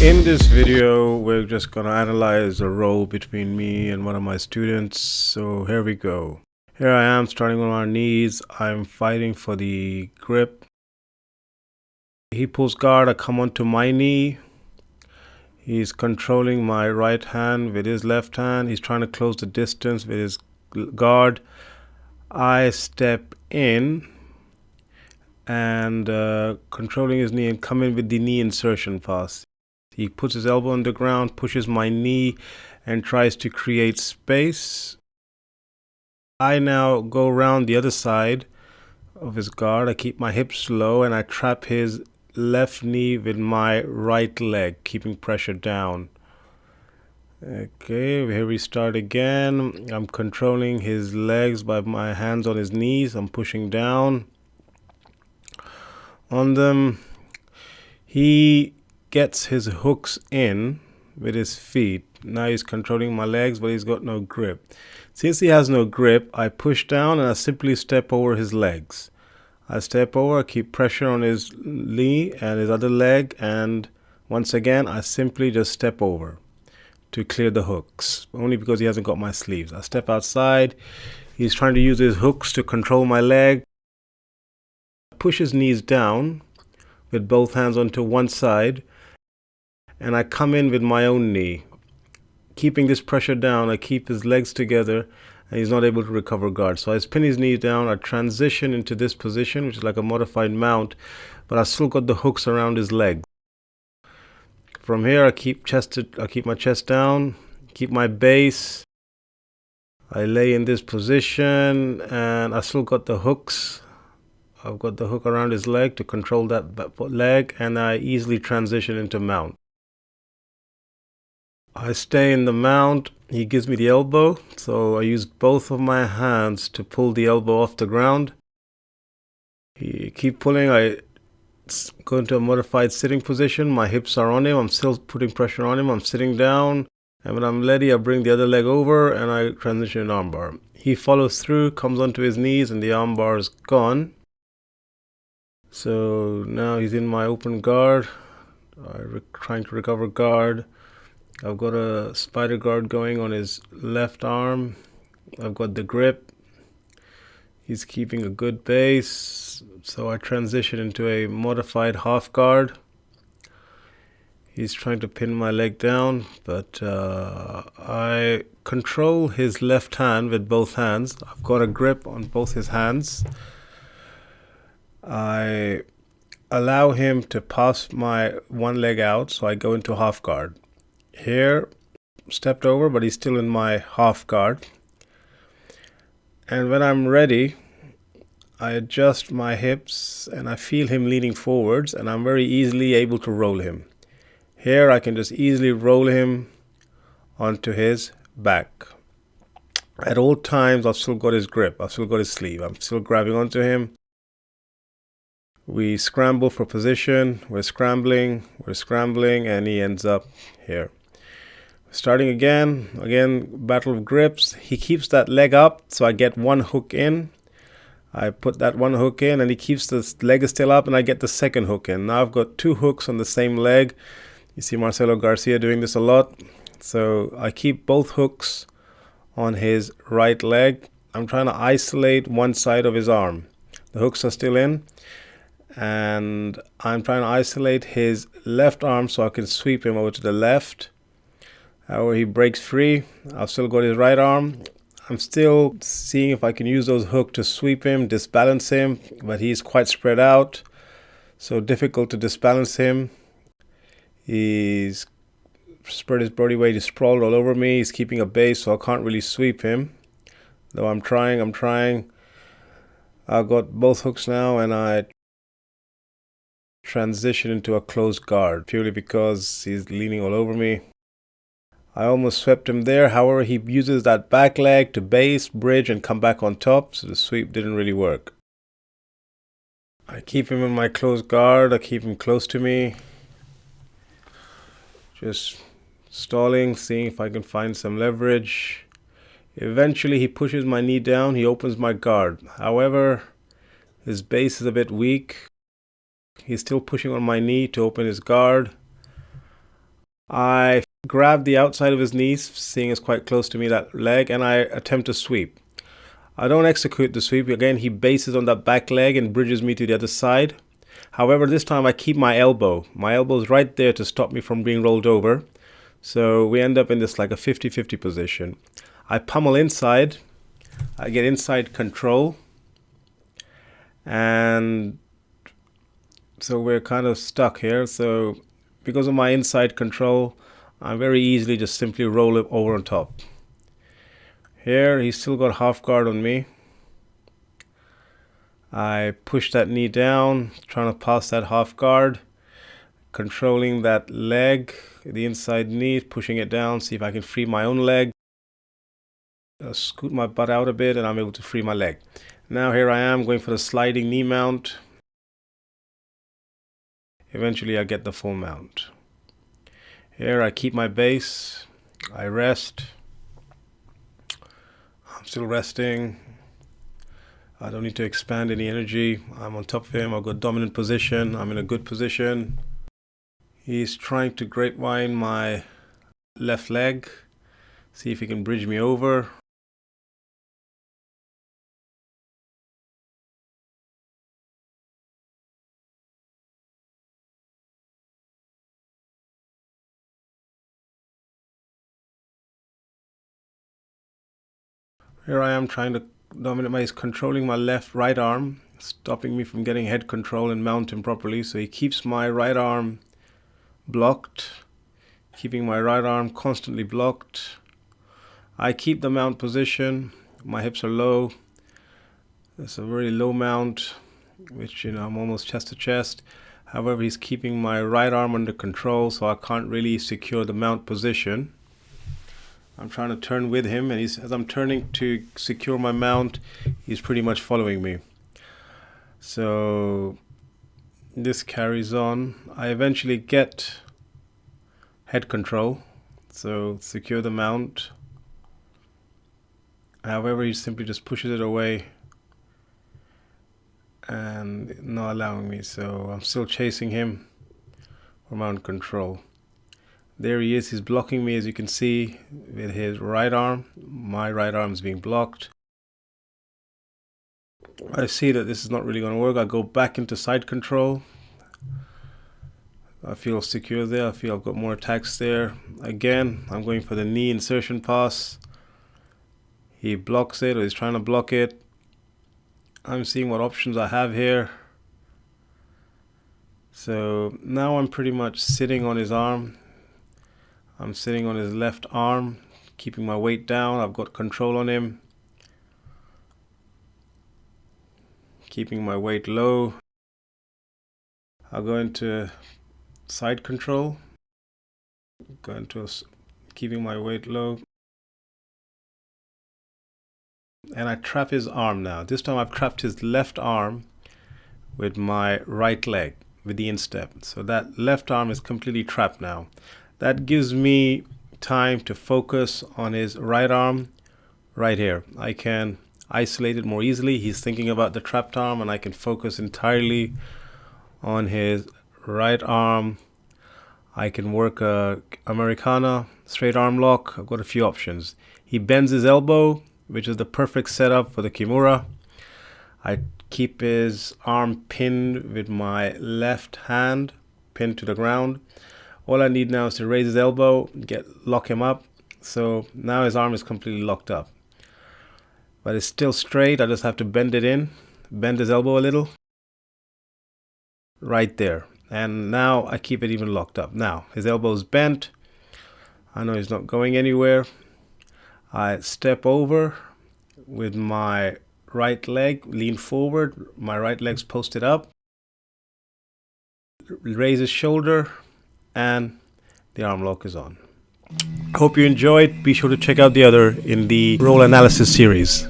In this video, we're just gonna analyze a roll between me and one of my students. So here we go. Here I am starting on our knees. I'm fighting for the grip. He pulls guard, I come onto my knee. He's controlling my right hand with his left hand. He's trying to close the distance with his guard. I step in and controlling his knee and come in with the knee insertion pass. He puts his elbow on the ground, pushes my knee, and tries to create space. I now go around the other side of his guard. I keep my hips low and I trap his left knee with my right leg, keeping pressure down. Okay, here we start again. I'm controlling his legs by my hands on his knees. I'm pushing down on them. He gets his hooks in with his feet. Now he's controlling my legs, but he's got no grip. Since he has no grip, I push down and I simply step over his legs. I step over, I keep pressure on his knee and his other leg, and once again I simply just step over to clear the hooks, only because he hasn't got my sleeves. I step outside. He's trying to use his hooks to control my leg. Push his knees down with both hands onto one side, and I come in with my own knee. Keeping this pressure down, I keep his legs together and he's not able to recover guard. So I spin his knees down, I transition into this position, which is like a modified mount, but I still got the hooks around his legs. From here, I keep my chest down, keep my base. I lay in this position and I still got the hooks. I've got the hook around his leg to control that leg, and I easily transition into mount. I stay in the mount. He gives me the elbow, so I use both of my hands to pull the elbow off the ground. He keep pulling. I go into a modified sitting position. My hips are on him. I'm still putting pressure on him. I'm sitting down, and when I'm ready, I bring the other leg over and I transition an armbar. He follows through, comes onto his knees, and the armbar is gone. So now he's in my open guard. I'm trying to recover guard. I've got a spider guard going on his left arm. I've got the grip. He's keeping a good base. So I transition into a modified half guard. He's trying to pin my leg down, but I control his left hand with both hands. I've got a grip on both his hands. I allow him to pass my one leg out, so I go into half guard. Here, stepped over, but he's still in my half guard. And when I'm ready, I adjust my hips and I feel him leaning forwards, and I'm very easily able to roll him. Here, I can just easily roll him onto his back. At all times, I've still got his grip. I've still got his sleeve. I'm still grabbing onto him. We scramble for position. We're scrambling, and he ends up here. Starting again, battle of grips. He keeps that leg up, so I get one hook in. I put that one hook in, and he keeps the leg is still up, and I get the second hook in. Now I've got two hooks on the same leg. You see Marcelo Garcia doing this a lot. So I keep both hooks on his right leg. I'm trying to isolate one side of his arm. The hooks are still in, and I'm trying to isolate his left arm so I can sweep him over to the left. However, he breaks free. I've still got his right arm. I'm still seeing if I can use those hooks to sweep him, disbalance him, but he's quite spread out, so difficult to disbalance him. He's spread his body weight, he's sprawled all over me. He's keeping a base, so I can't really sweep him. Though I'm trying. I've got both hooks now, and I transition into a closed guard purely because he's leaning all over me. I almost swept him there. However, he uses that back leg to base, bridge, and come back on top, so the sweep didn't really work. I keep him in my closed guard. I keep him close to me. Just stalling, seeing if I can find some leverage. Eventually, he pushes my knee down. He opens my guard. However, his base is a bit weak. He's still pushing on my knee to open his guard. I grab the outside of his knees, seeing it's quite close to me, that leg, and I attempt to sweep. I don't execute the sweep. Again, he bases on that back leg and bridges me to the other side. However, this time I keep my elbow. My elbow is right there to stop me from being rolled over. So we end up in this like a 50-50 position. I pummel inside. I get inside control. And so we're kind of stuck here. So because of my inside control, I very easily just simply roll it over on top. Here, he's still got half guard on me. I push that knee down, trying to pass that half guard, controlling that leg, the inside knee, pushing it down, see if I can free my own leg. Scoot my butt out a bit and I'm able to free my leg. Now here I am going for the sliding knee mount. Eventually I get the full mount. Here I keep my base, I rest. I'm still resting. I don't need to expand any energy. I'm on top of him. I've got dominant position. I'm in a good position. He's trying to grapevine my left leg. See if he can bridge me over. Here I am trying to dominate he's controlling my right arm, stopping me from getting head control and mount him properly. So he keeps my right arm blocked, keeping my right arm constantly blocked. I keep the mount position. My hips are low. It's a very low mount, which, I'm almost chest to chest. However, he's keeping my right arm under control, so I can't really secure the mount position. I'm trying to turn with him, and as I'm turning to secure my mount, he's pretty much following me. So this carries on. I eventually get head control, so secure the mount. However, he simply just pushes it away and not allowing me, so I'm still chasing him for mount control. There he is, he's blocking me, as you can see, with his right arm. My right arm is being blocked. I see that this is not really going to work. I go back into side control. I feel secure there. I feel I've got more attacks there. Again, I'm going for the knee insertion pass. He blocks it, or he's trying to block it. I'm seeing what options I have here. So now I'm pretty much sitting on his arm. I'm sitting on his left arm, keeping my weight down. I've got control on him. Keeping my weight low. I'll go into side control. Go into keeping my weight low. And I trap his arm now. This time I've trapped his left arm with my right leg, with the instep. So that left arm is completely trapped now. That gives me time to focus on his right arm right here. I can isolate it more easily. He's thinking about the trapped arm, and I can focus entirely on his right arm. I can work a Americana, straight arm lock. I've got a few options. He bends his elbow, which is the perfect setup for the Kimura. I keep his arm pinned with my left hand, pinned to the ground. All I need now is to raise his elbow, lock him up. So now his arm is completely locked up. But it's still straight. I just have to bend it in, bend his elbow a little. Right there. And now I keep it even locked up. Now his elbow is bent. I know he's not going anywhere. I step over with my right leg, lean forward. My right leg's posted up. Raise his shoulder. And the arm lock is on. Hope you enjoyed. Be sure to check out the other in the role analysis series.